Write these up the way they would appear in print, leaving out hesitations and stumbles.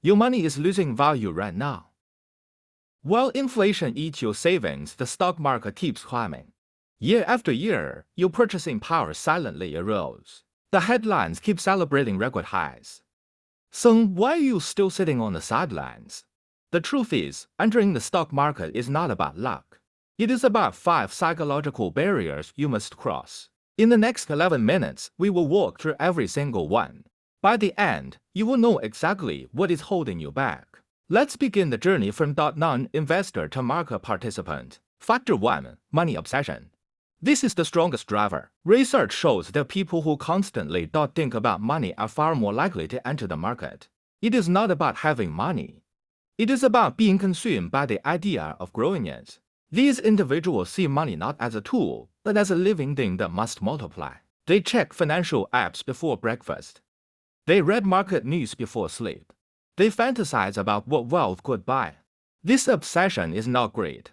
Your money is losing value right now. While inflation eats your savings, the stock market keeps climbing. Year after year, your purchasing power silently erodes. The headlines keep celebrating record highs. So why are you still sitting on the sidelines? The truth is, entering the stock market is not about luck. It is about 5 psychological barriers you must cross. In the next 11 minutes, we will walk through every single one. By the end, you will know exactly what is holding you back. Let's begin the journey from non-investor to market participant. Factor 1. Money obsession. This is the strongest driver. Research shows that people who constantly think about money are far more likely to enter the market. It is not about having money. It is about being consumed by the idea of growing it. These individuals see money not as a tool, but as a living thing that must multiply. They check financial apps before breakfast. They read market news before sleep. They fantasize about what wealth could buy. This obsession is not greed.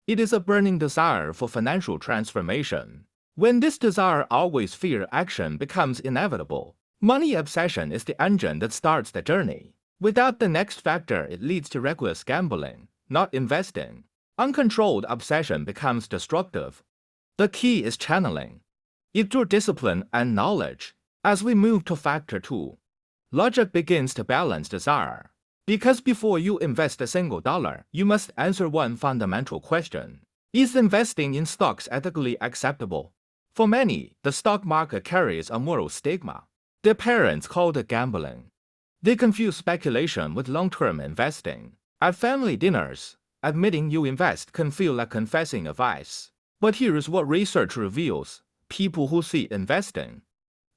It is a burning desire for financial transformation. When this desire always fear action becomes inevitable, money obsession is the engine that starts the journey. Without the next factor, it leads to reckless gambling, not investing. Uncontrolled obsession becomes destructive. The key is channeling it through discipline and knowledge. As we move to factor 2, logic begins to balance desire. Because before you invest a single dollar, you must answer one fundamental question. Is investing in stocks ethically acceptable? For many, the stock market carries a moral stigma. Their parents called it gambling. They confuse speculation with long-term investing. At family dinners, admitting you invest can feel like confessing a vice. But here's what research reveals. People who see investing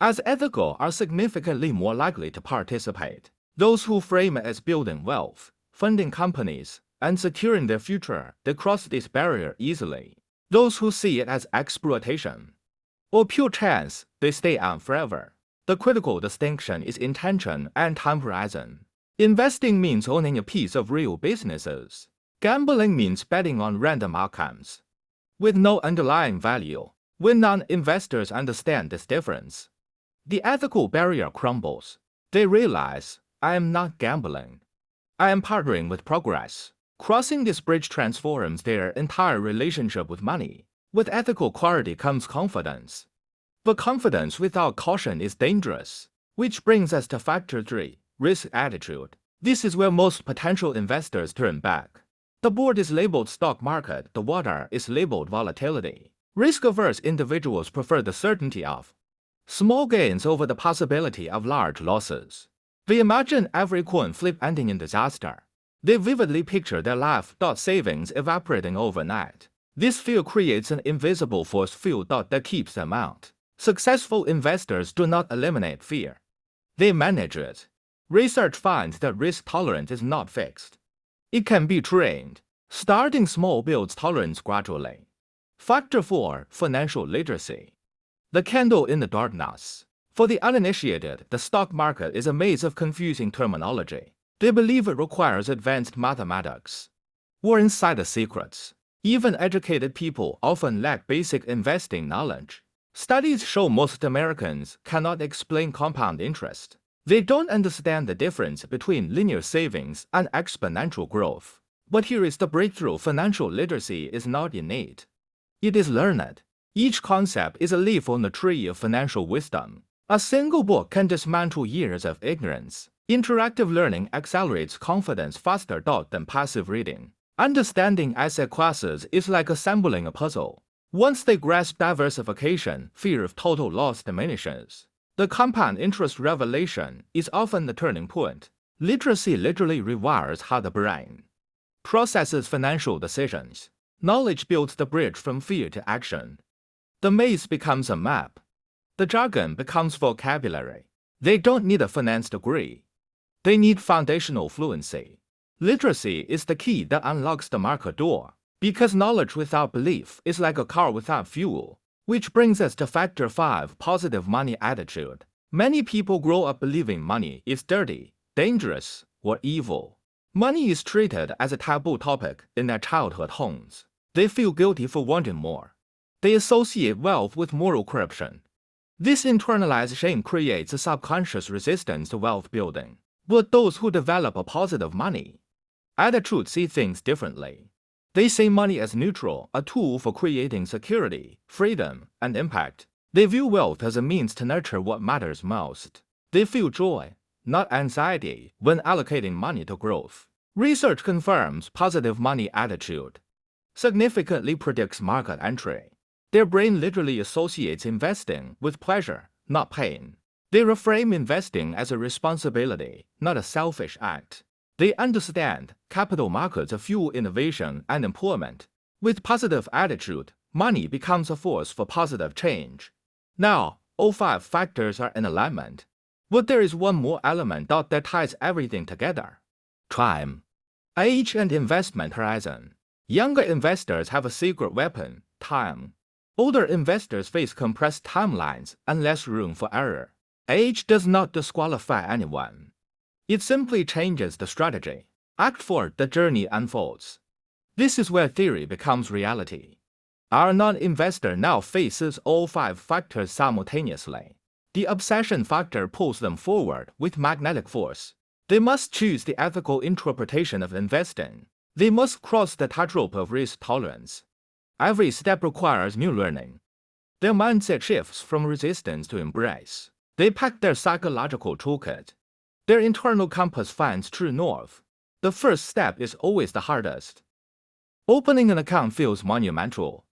as ethical are significantly more likely to participate. Those who frame it as building wealth, funding companies, and securing their future, they cross this barrier easily. Those who see it as exploitation or pure chance, they stay on forever. The critical distinction is intention and time horizon. Investing means owning a piece of real businesses. Gambling means betting on random outcomes with no underlying value. When non-investors understand this difference, the ethical barrier crumbles. They realize, I am not gambling. I am partnering with progress. Crossing this bridge transforms their entire relationship with money. With ethical clarity comes confidence. But confidence without caution is dangerous. Which brings us to factor 3, risk attitude. This is where most potential investors turn back. The board is labeled stock market, the water is labeled volatility. Risk-averse individuals prefer the certainty of small gains over the possibility of large losses. They imagine every coin flip ending in disaster. They vividly picture their life savings evaporating overnight. This fear creates an invisible force field that keeps them out. Successful investors do not eliminate fear. They manage it. Research finds that risk tolerance is not fixed. It can be trained. Starting small builds tolerance gradually. Factor 4, financial literacy. The candle in the darkness. For the uninitiated, the stock market is a maze of confusing terminology. They believe it requires advanced mathematics or insider secrets. Even educated people often lack basic investing knowledge. Studies show most Americans cannot explain compound interest. They don't understand the difference between linear savings and exponential growth. But here is the breakthrough: financial literacy is not innate. It is learned. Each concept is a leaf on the tree of financial wisdom. A single book can dismantle years of ignorance. Interactive learning accelerates confidence faster than passive reading. Understanding asset classes is like assembling a puzzle. Once they grasp diversification, fear of total loss diminishes. The compound interest revelation is often the turning point. Literacy literally rewires how the brain processes financial decisions. Knowledge builds the bridge from fear to action. The maze becomes a map. The jargon becomes vocabulary. They don't need a finance degree. They need foundational fluency. Literacy is the key that unlocks the market door. Because knowledge without belief is like a car without fuel. Which brings us to factor 5, positive money attitude. Many people grow up believing money is dirty, dangerous, or evil. Money is treated as a taboo topic in their childhood homes. They feel guilty for wanting more. They associate wealth with moral corruption. This internalized shame creates a subconscious resistance to wealth building. But those who develop a positive money attitude see things differently. They see money as neutral, a tool for creating security, freedom, and impact. They view wealth as a means to nurture what matters most. They feel joy, not anxiety, when allocating money to growth. Research confirms positive money attitude significantly predicts market entry. Their brain literally associates investing with pleasure, not pain. They reframe investing as a responsibility, not a selfish act. They understand capital markets fuel innovation and employment. With positive attitude, money becomes a force for positive change. Now, all 5 factors are in alignment. But there is one more element that ties everything together. Time, age, and investment horizon. Younger investors have a secret weapon, time. Older investors face compressed timelines and less room for error. Age does not disqualify anyone. It simply changes the strategy. Act 4, the journey unfolds. This is where theory becomes reality. Our non-investor now faces all 5 factors simultaneously. The obsession factor pulls them forward with magnetic force. They must choose the ethical interpretation of investing. They must cross the tightrope of risk tolerance. Every step requires new learning. Their mindset shifts from resistance to embrace. They pack their psychological toolkit. Their internal compass finds true north. The first step is always the hardest. Opening an account feels monumental.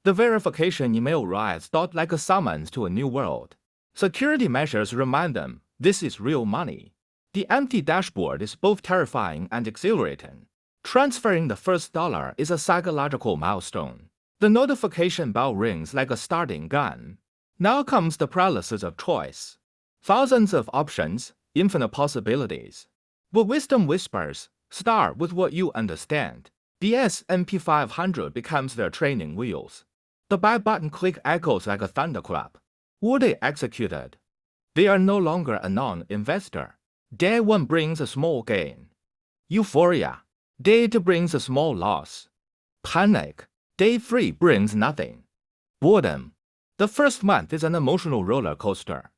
The verification email arrives like a summons to a new world. Security measures remind them this is real money. The empty dashboard is both terrifying and exhilarating. Transferring the first dollar is a psychological milestone. The notification bell rings like a starting gun. Now comes the paralysis of choice. Thousands of options, infinite possibilities. But wisdom whispers, start with what you understand. The S&P 500 becomes their training wheels. The buy button click echoes like a thunderclap. Were they executed? They are no longer a non-investor. Day 1 brings a small gain. Euphoria. Day 2 brings a small loss. Panic. Day 3 brings nothing. Boredom. The first month is an emotional roller coaster.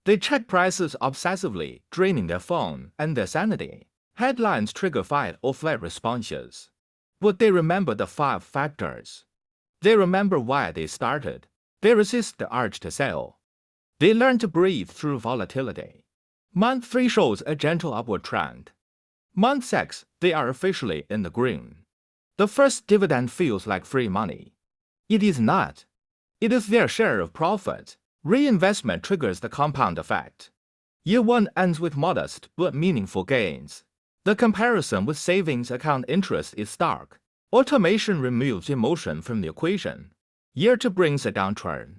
They check prices obsessively, draining their phone and their sanity. Headlines trigger fight or flight responses. But they remember the 5 factors. They remember why they started. They resist the urge to sell. They learn to breathe through volatility. Month 3 shows a gentle upward trend. Month 6, they are officially in the green. The first dividend feels like free money. It is not. It is their share of profit. Reinvestment triggers the compound effect. Year 1 ends with modest but meaningful gains. The comparison with savings account interest is stark. Automation removes emotion from the equation. Year 2 brings a downturn.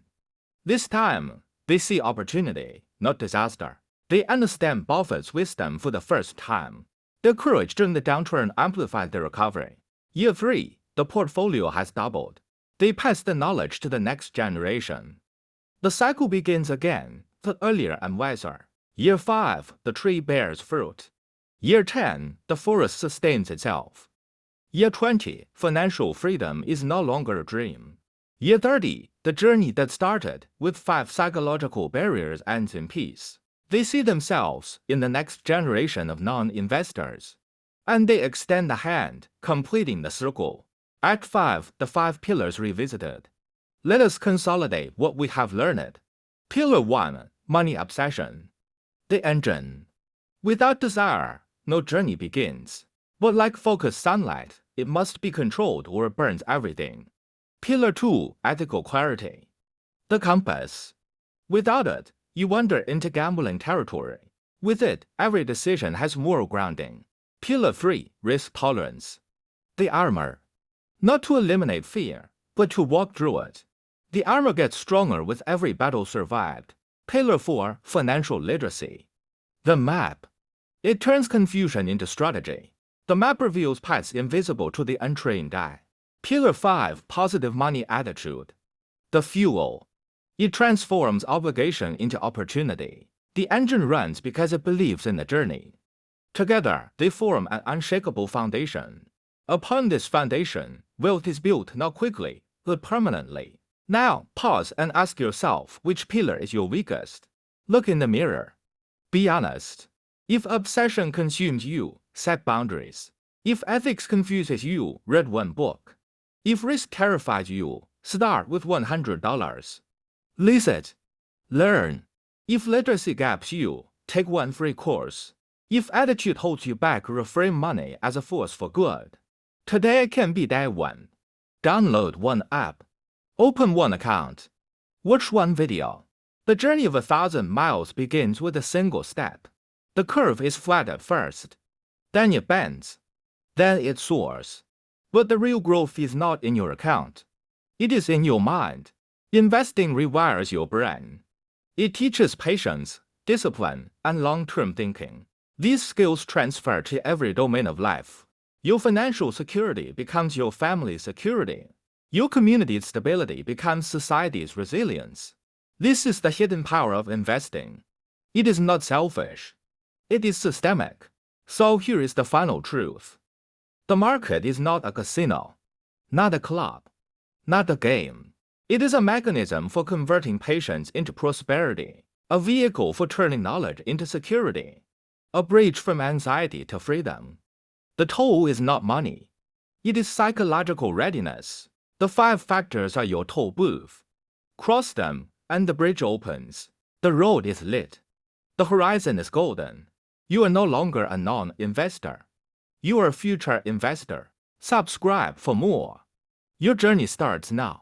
This time, they see opportunity, not disaster. They understand Buffett's wisdom for the first time. Their courage during the downturn amplified their recovery. Year 3, the portfolio has doubled. They pass the knowledge to the next generation. The cycle begins again, but earlier and wiser. Year 5, the tree bears fruit. Year 10, the forest sustains itself. Year 20, financial freedom is no longer a dream. Year 30, the journey that started with 5 psychological barriers ends in peace. They see themselves in the next generation of non-investors. And they extend the hand, completing the circle. Act 5, the 5 pillars revisited. Let us consolidate what we have learned. Pillar 1, money obsession. The engine. Without desire, no journey begins. But like focused sunlight, it must be controlled or it burns everything. Pillar 2, ethical clarity. The compass. Without it, you wander into gambling territory. With it, every decision has moral grounding. Pillar 3, risk tolerance. The armor. Not to eliminate fear, but to walk through it. The armor gets stronger with every battle survived. Pillar 4, financial literacy. The map. It turns confusion into strategy. The map reveals paths invisible to the untrained eye. Pillar 5, positive money attitude. The fuel. It transforms obligation into opportunity. The engine runs because it believes in the journey. Together, they form an unshakable foundation. Upon this foundation, wealth is built not quickly, but permanently. Now, pause and ask yourself which pillar is your weakest. Look in the mirror. Be honest. If obsession consumes you, set boundaries. If ethics confuses you, read one book. If risk terrifies you, start with $100. Listen. Learn. If literacy gaps you, take one free course. If attitude holds you back, reframe money as a force for good. Today can be day one. Download one app. Open one account. Watch one video. The journey of 1,000 miles begins with a single step. The curve is flat at first. Then it bends. Then it soars. But the real growth is not in your account. It is in your mind. Investing rewires your brain. It teaches patience, discipline, and long-term thinking. These skills transfer to every domain of life. Your financial security becomes your family's security. Your community's stability becomes society's resilience. This is the hidden power of investing. It is not selfish. It is systemic. So here is the final truth. The market is not a casino, not a club, not a game. It is a mechanism for converting patience into prosperity, a vehicle for turning knowledge into security, a bridge from anxiety to freedom. The toll is not money. It is psychological readiness. The 5 factors are your toll booth. Cross them, and the bridge opens. The road is lit. The horizon is golden. You are no longer a non-investor. You are a future investor. Subscribe for more. Your journey starts now.